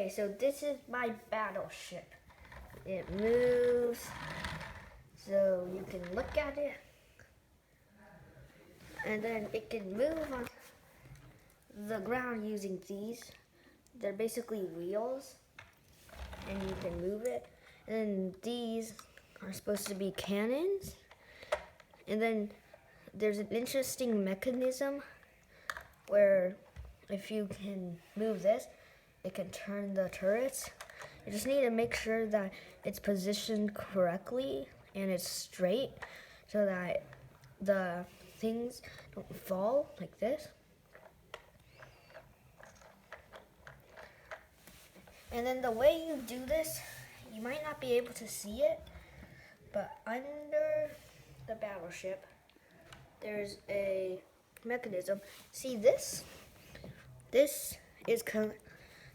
Okay, so this is my battleship. It moves, so you can look at it, and then it can move on the ground using these. They're basically wheels, and you can move it. And then these are supposed to be cannons. And then there's an interesting mechanism where if you can move this, it can turn the turrets. You just need to make sure that it's positioned correctly and it's straight so that the things don't fall like this. And then the way you do this, you might not be able to see it, but under the battleship, there's a mechanism. See this? This is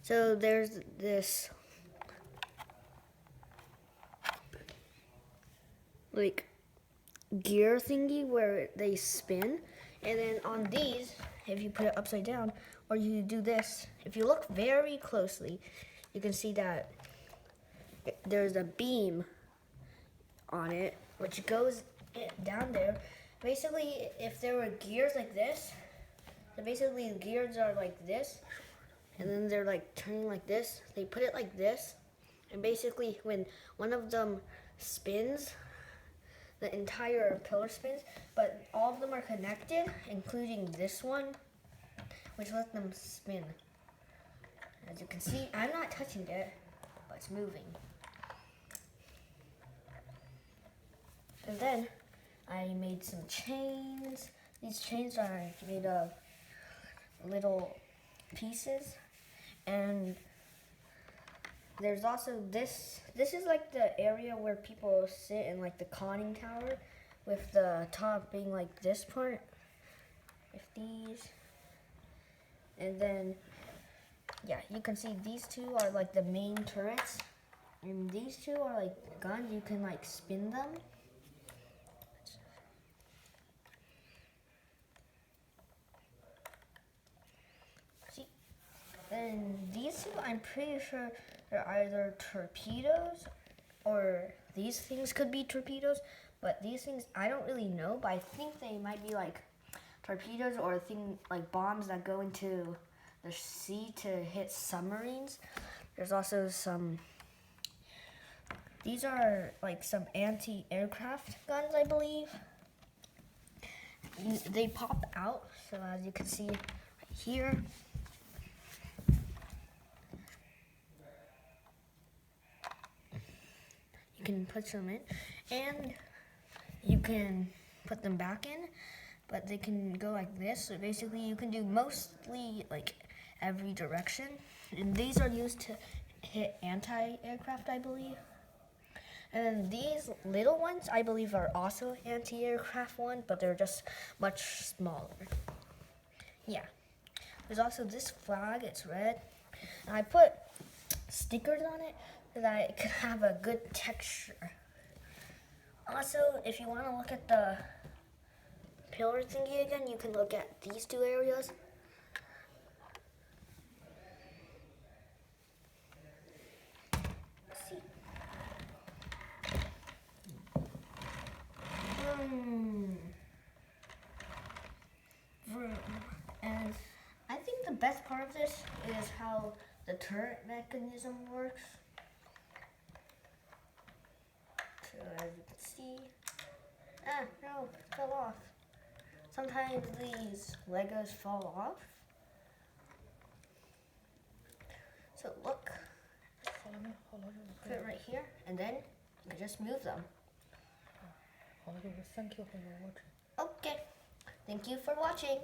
so there's this like gear thingy where they spin, and then on these, if you put it upside down or you do this, if you look very closely, you can see that there's a beam on it which goes down there. Basically, if there were gears like this, so basically the gears are like this, and then they're like turning like this. They put it like this, and basically when one of them spins, the entire pillar spins, but all of them are connected, including this one, which lets them spin. As you can see, I'm not touching it, but it's moving. And then I made some chains. These chains are made of little pieces. And there's also this. This is like the area where people sit in like the conning tower, with the top being like this part. With these. And then, yeah, you can see these two are like the main turrets. And these two are like guns. You can like spin them. See? And these two, I'm pretty sure they're either torpedoes, or these things could be torpedoes. But these things, I don't really know, but I think they might be like torpedoes or like bombs that go into the sea to hit submarines. There's also some, these are like some anti-aircraft guns, I believe. They pop out, so as you can see right here. You can put them in, and you can put them back in, but they can go like this. So basically you can do mostly like every direction. And these are used to hit anti-aircraft, I believe. And these little ones, I believe, are also anti-aircraft ones, but they're just much smaller. Yeah. There's also this flag, it's red. And I put stickers on it so that it could have a good texture. Also, if you want to look at the pillar thingy again, you can look at these two areas. Let's see. And I think the best part of this is how the turret mechanism works. So as you can see, no, it fell off. Sometimes these Legos fall off. So look, put it right here, and then you can just move them. Thank you for watching. Okay, thank you for watching.